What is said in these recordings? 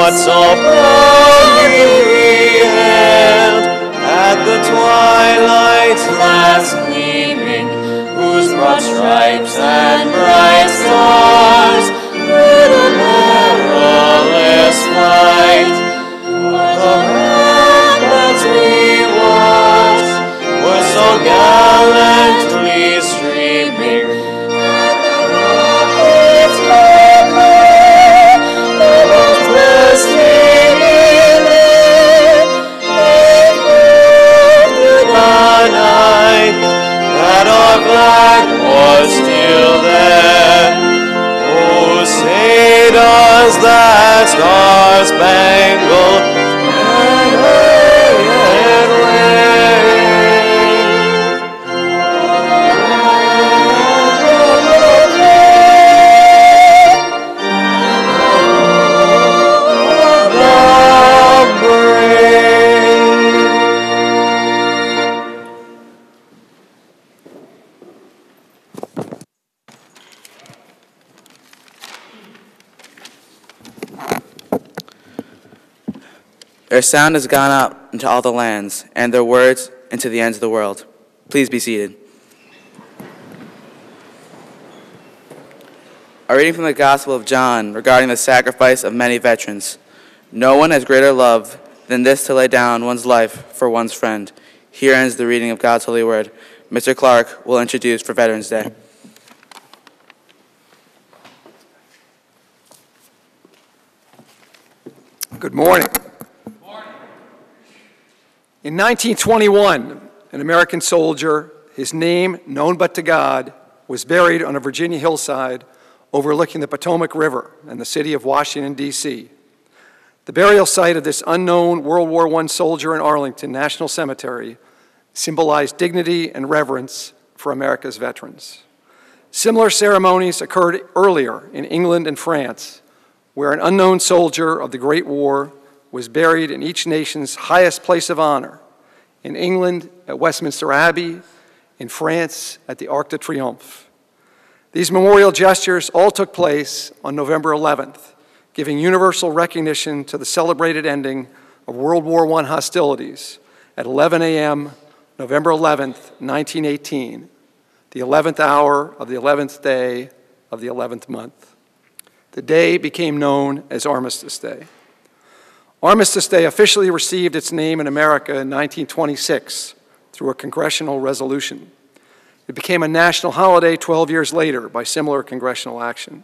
what so proudly we hailed at the twilight's last gleaming, whose broad stripes and bright stars through the perilous fight o'er the ramparts we watched were so gallantly streaming, and the rockets flaming, the bombs bursting in air, they proved through the night that our flag was still there. Oh, say does that star-spangled banner yet wave? Their sound has gone out into all the lands, and their words into the ends of the world. Please be seated. A reading from the Gospel of John regarding the sacrifice of many veterans. No one has greater love than this to lay down one's life for one's friend. Here ends the reading of God's holy word. Mr. Clark will introduce for Veterans Day. Good morning. In 1921, an American soldier, his name known but to God, was buried on a Virginia hillside overlooking the Potomac River and the city of Washington, D.C. The burial site of this unknown World War I soldier in Arlington National Cemetery symbolized dignity and reverence for America's veterans. Similar ceremonies occurred earlier in England and France, where an unknown soldier of the Great War was buried in each nation's highest place of honor, in England at Westminster Abbey, in France at the Arc de Triomphe. These memorial gestures all took place on November 11th, giving universal recognition to the celebrated ending of World War I hostilities at 11 a.m., November 11th, 1918, the 11th hour of the 11th day of the 11th month. The day became known as Armistice Day. Armistice Day officially received its name in America in 1926 through a congressional resolution. It became a national holiday 12 years later by similar congressional action.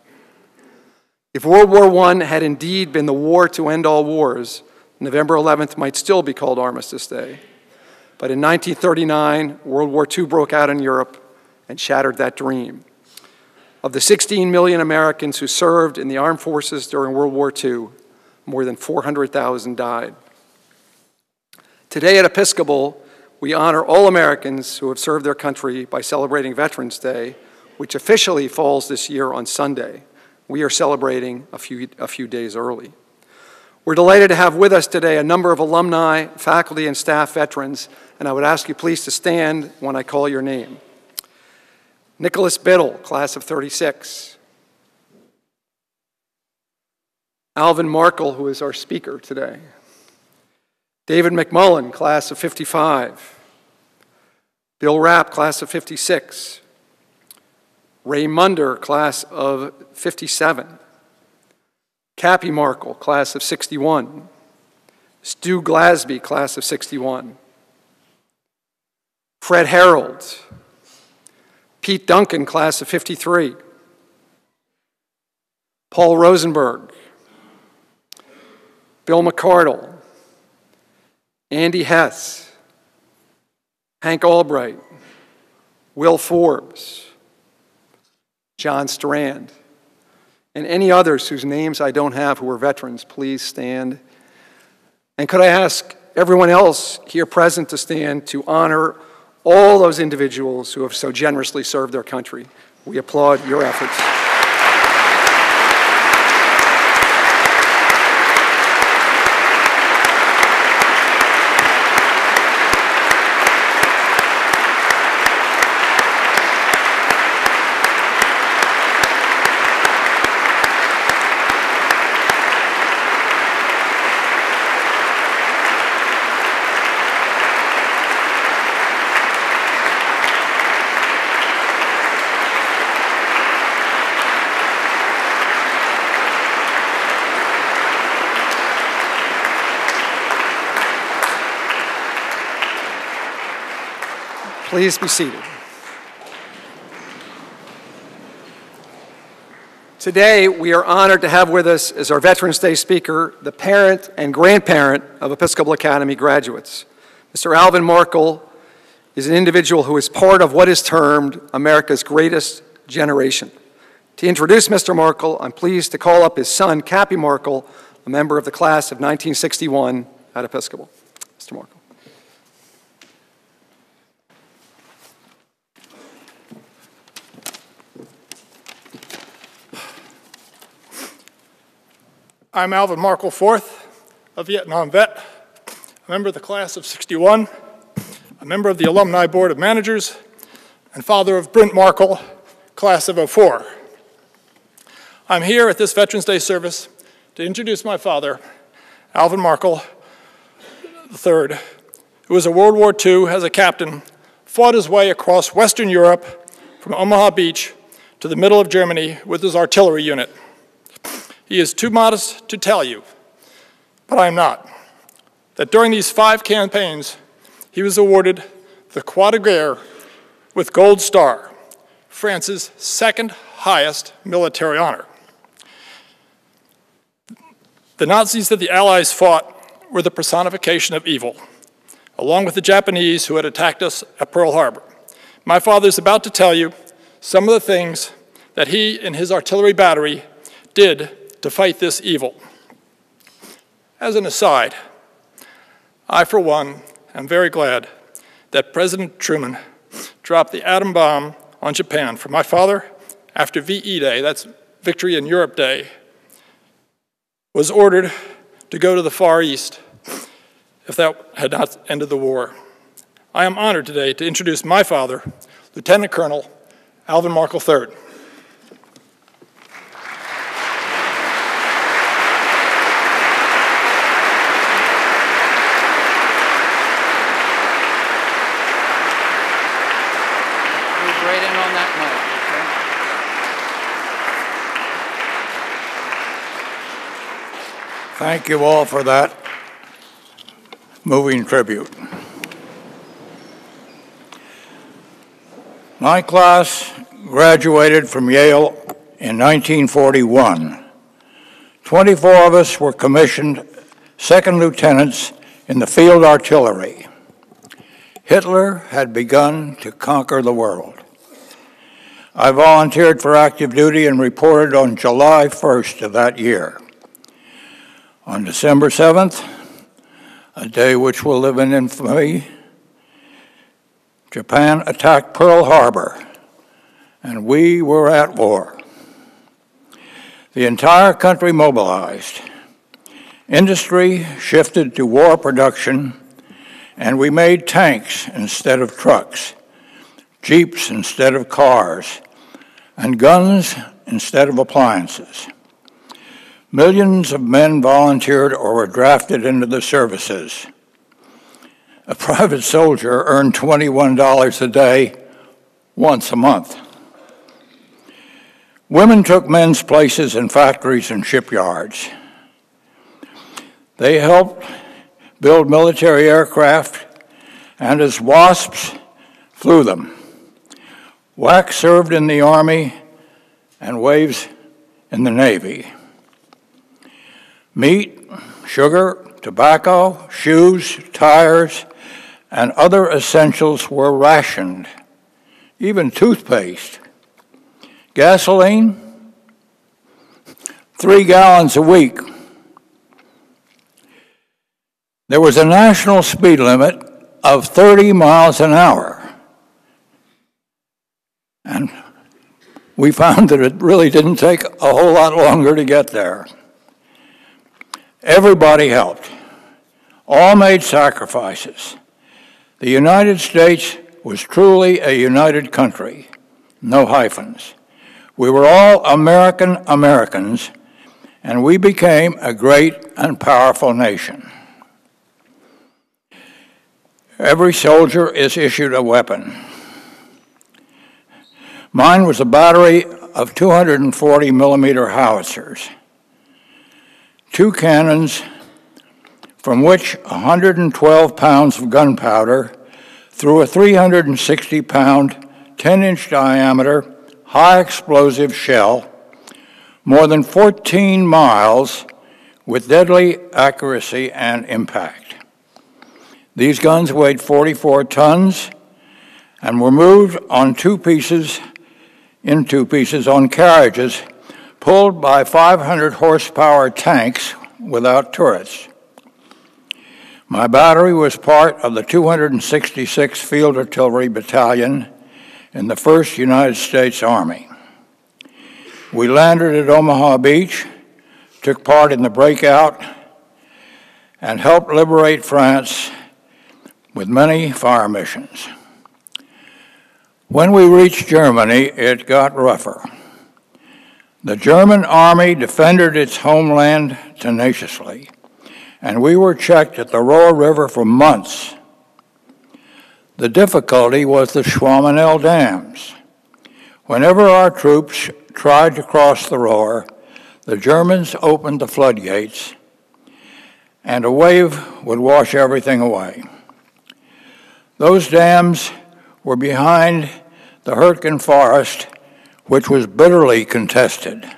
If World War I had indeed been the war to end all wars, November 11th might still be called Armistice Day. But in 1939, World War II broke out in Europe and shattered that dream. Of the 16 million Americans who served in the armed forces during World War II, more than 400,000 died. Today at Episcopal, we honor all Americans who have served their country by celebrating Veterans Day, which officially falls this year on Sunday. We are celebrating a few days early. We're delighted to have with us today a number of alumni, faculty, and staff veterans, and I would ask you please to stand when I call your name. Nicholas Biddle, class of 36. Alvin Markle, who is our speaker today. David McMullen, class of 55. Bill Rapp, class of 56. Ray Munder, class of 57. Cappy Markle, class of 61. Stu Glasby, class of 61. Fred Harold. Pete Duncan, class of 53. Paul Rosenberg. Bill McCardle, Andy Hess, Hank Albright, Will Forbes, John Strand, and any others whose names I don't have who are veterans, please stand. And could I ask everyone else here present to stand to honor all those individuals who have so generously served their country. We applaud your efforts. Please be seated. Today, we are honored to have with us as our Veterans Day speaker, the parent and grandparent of Episcopal Academy graduates. Mr. Alvin Markle is an individual who is part of what is termed America's greatest generation. To introduce Mr. Markle, I'm pleased to call up his son, Cappy Markle, a member of the class of 1961 at Episcopal. Mr. Markle. I'm Alvin Markle IV, a Vietnam vet, a member of the class of 61, a member of the Alumni Board of Managers, and father of Brent Markle, class of 04. I'm here at this Veterans Day service to introduce my father, Alvin Markle III, who was a World War II as a captain, fought his way across Western Europe from Omaha Beach to the middle of Germany with his artillery unit. He is too modest to tell you, but I am not, that during these 5 campaigns, he was awarded the Croix de Guerre with Gold Star, France's second highest military honor. The Nazis that the Allies fought were the personification of evil, along with the Japanese who had attacked us at Pearl Harbor. My father is about to tell you some of the things that he and his artillery battery did to fight this evil. As an aside, I, for one, am very glad that President Truman dropped the atom bomb on Japan. For my father, after VE Day, that's Victory in Europe Day, was ordered to go to the Far East if that had not ended the war. I am honored today to introduce my father, Lieutenant Colonel Alvin Markle III. Thank you all for that moving tribute. My class graduated from Yale in 1941. 24 of us were commissioned second lieutenants in the field artillery. Hitler had begun to conquer the world. I volunteered for active duty and reported on July 1st of that year. On December 7th, a day which will live in infamy, Japan attacked Pearl Harbor, and we were at war. The entire country mobilized. Industry shifted to war production, and we made tanks instead of trucks, jeeps instead of cars, and guns instead of appliances. Millions of men volunteered or were drafted into the services. A private soldier earned $21 a day once a month. Women took men's places in factories and shipyards. They helped build military aircraft, and as WASPs, flew them. WAC served in the Army and WAVES in the Navy. Meat, sugar, tobacco, shoes, tires, and other essentials were rationed, even toothpaste. Gasoline, 3 gallons a week. There was a national speed limit of 30 miles an hour. And we found that it really didn't take a whole lot longer to get there. Everybody helped. All made sacrifices. The United States was truly a united country, no hyphens. We were all Americans, and we became a great and powerful nation. Every soldier is issued a weapon. Mine was a battery of 240 millimeter howitzers. 2 cannons, from which 112 pounds of gunpowder, through a 360-pound, 10-inch diameter, high-explosive shell, more than 14 miles with deadly accuracy and impact. These guns weighed 44 tons and were moved in two pieces on carriages pulled by 500 horsepower tanks without turrets. My battery was part of the 266th Field Artillery Battalion in the 1st United States Army. We landed at Omaha Beach, took part in the breakout, and helped liberate France with many fire missions. When we reached Germany, it got rougher. The German army defended its homeland tenaciously, and we were checked at the Roer River for months. The difficulty was the Schwammenau dams. Whenever our troops tried to cross the Roer, the Germans opened the floodgates, and a wave would wash everything away. Those dams were behind the Hürtgen Forest, which was bitterly contested.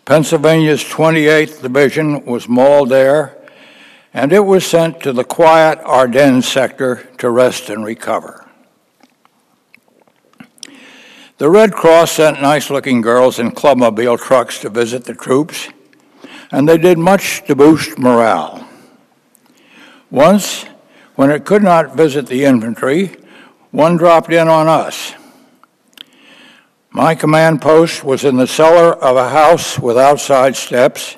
Pennsylvania's 28th Division was mauled there, and it was sent to the quiet Ardennes sector to rest and recover. The Red Cross sent nice-looking girls in clubmobile trucks to visit the troops, and they did much to boost morale. Once, when it could not visit the infantry, one dropped in on us. My command post was in the cellar of a house with outside steps,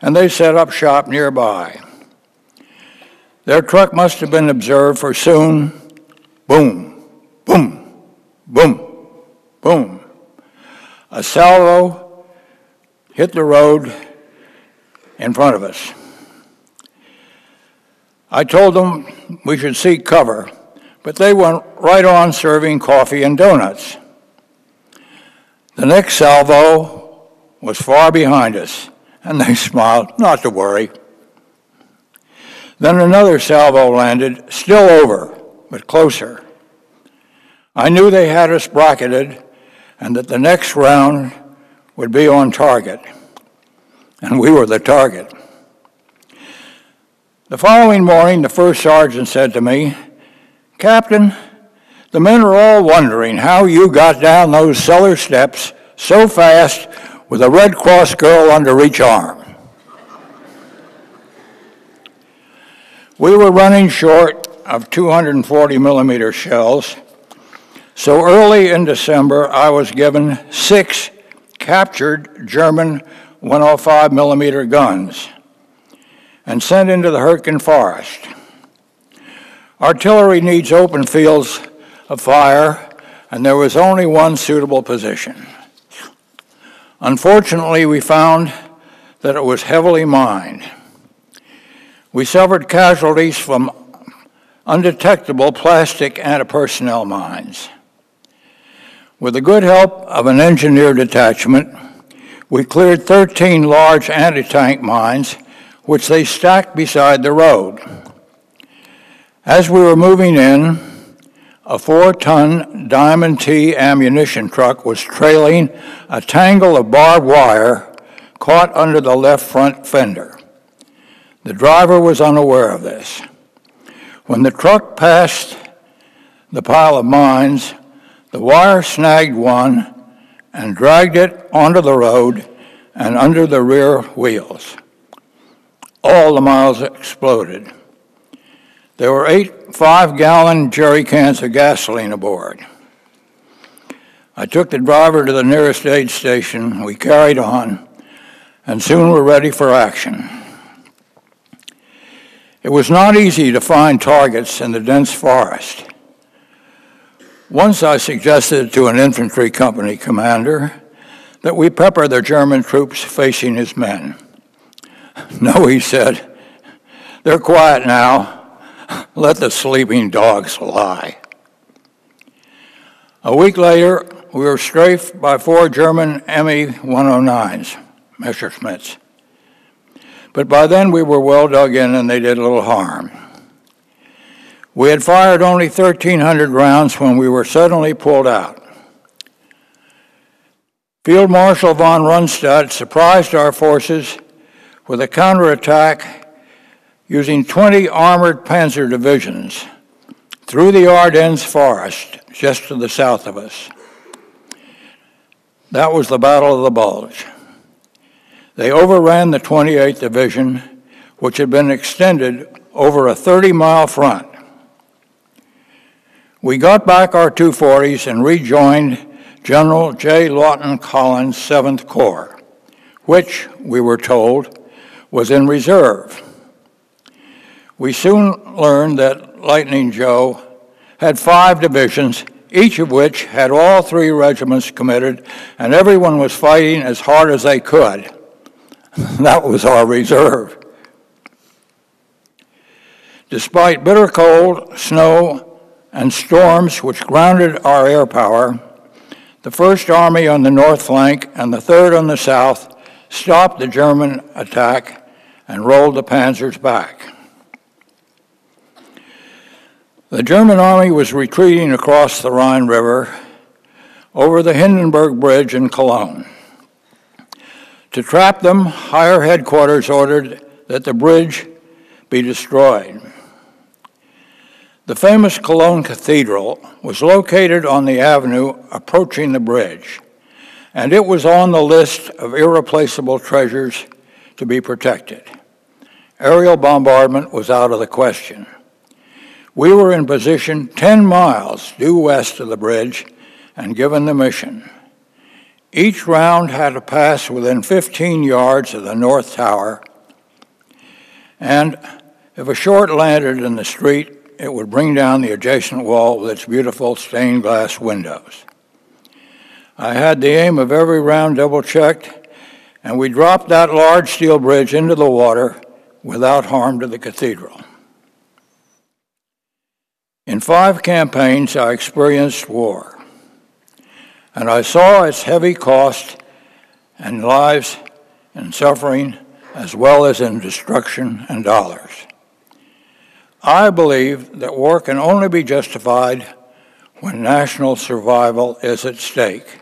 and they set up shop nearby. Their truck must have been observed, for soon, boom, boom, boom, boom, a salvo hit the road in front of us. I told them we should seek cover, but they went right on serving coffee and donuts. The next salvo was far behind us, and they smiled, not to worry. Then another salvo landed, still over, but closer. I knew they had us bracketed, and that the next round would be on target, and we were the target. The following morning, the first sergeant said to me, "Captain, the men are all wondering how you got down those cellar steps so fast with a Red Cross girl under each arm." We were running short of 240 millimeter shells, so early in December I was given 6 captured German 105 millimeter guns and sent into the Hürtgen Forest. Artillery needs open fields of fire, and there was only one suitable position. Unfortunately, we found that it was heavily mined. We suffered casualties from undetectable plastic anti-personnel mines. With the good help of an engineer detachment, we cleared 13 large anti-tank mines, which they stacked beside the road. As we were moving in, a 4-ton Diamond T ammunition truck was trailing a tangle of barbed wire caught under the left front fender. The driver was unaware of this. When the truck passed the pile of mines, the wire snagged one and dragged it onto the road and under the rear wheels. All the miles exploded. There were 8 5-gallon jerry cans of gasoline aboard. I took the driver to the nearest aid station. We carried on, and soon were ready for action. It was not easy to find targets in the dense forest. Once I suggested to an infantry company commander that we pepper the German troops facing his men. "No," he said, "they're quiet now. Let the sleeping dogs lie." A week later, we were strafed by 4 German Me-109s, Messerschmitts. But by then we were well dug in and they did little harm. We had fired only 1,300 rounds when we were suddenly pulled out. Field Marshal von Rundstedt surprised our forces with a counterattack using 20 armored panzer divisions through the Ardennes forest just to the south of us. That was the Battle of the Bulge. They overran the 28th Division, which had been extended over a 30-mile front. We got back our 240s and rejoined General J. Lawton Collins' 7th Corps, which, we were told, was in reserve. We soon learned that Lightning Joe had 5 divisions, each of which had all 3 regiments committed, and everyone was fighting as hard as they could. That was our reserve. Despite bitter cold, snow, and storms which grounded our air power, the 1st Army on the north flank and the 3rd on the south stopped the German attack and rolled the panzers back. The German army was retreating across the Rhine River over the Hindenburg Bridge in Cologne. To trap them, higher headquarters ordered that the bridge be destroyed. The famous Cologne Cathedral was located on the avenue approaching the bridge, and it was on the list of irreplaceable treasures to be protected. Aerial bombardment was out of the question. We were in position 10 miles due west of the bridge and given the mission. Each round had to pass within 15 yards of the North Tower, and if a short landed in the street, it would bring down the adjacent wall with its beautiful stained glass windows. I had the aim of every round double-checked, and we dropped that large steel bridge into the water without harm to the cathedral. In 5 campaigns, I experienced war, and I saw its heavy cost and lives and suffering, as well as in destruction and dollars. I believe that war can only be justified when national survival is at stake.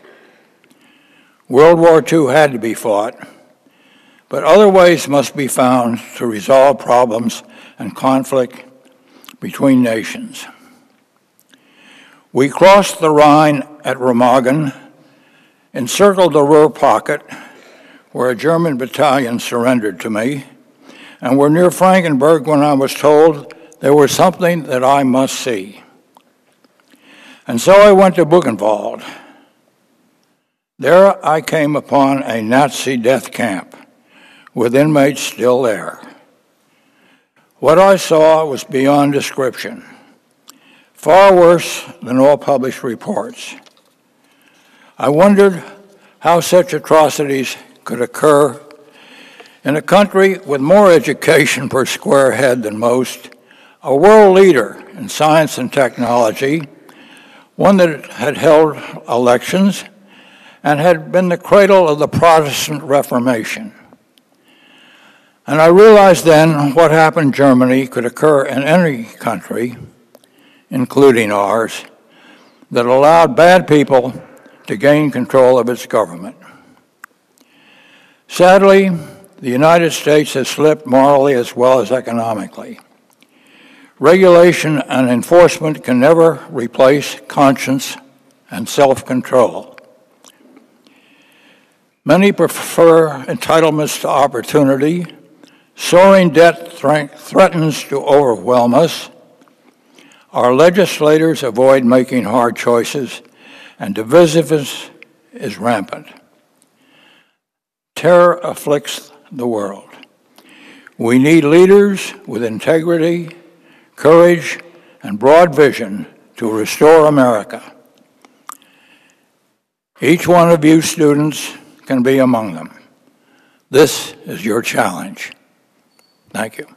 World War II had to be fought, but other ways must be found to resolve problems and conflict between nations. We crossed the Rhine at Remagen, encircled the Ruhr pocket, where a German battalion surrendered to me, and were near Frankenberg when I was told there was something that I must see. And so I went to Buchenwald. There I came upon a Nazi death camp with inmates still there. What I saw was beyond description, far worse than all published reports. I wondered how such atrocities could occur in a country with more education per square head than most, a world leader in science and technology, one that had held elections and had been the cradle of the Protestant Reformation. And I realized then what happened in Germany could occur in any country, including ours, that allowed bad people to gain control of its government. Sadly, the United States has slipped morally as well as economically. Regulation and enforcement can never replace conscience and self-control. Many prefer entitlements to opportunity. Soaring debt threatens to overwhelm us. Our legislators avoid making hard choices, and divisiveness is rampant. Terror afflicts the world. We need leaders with integrity, courage, and broad vision to restore America. Each one of you students can be among them. This is your challenge. Thank you.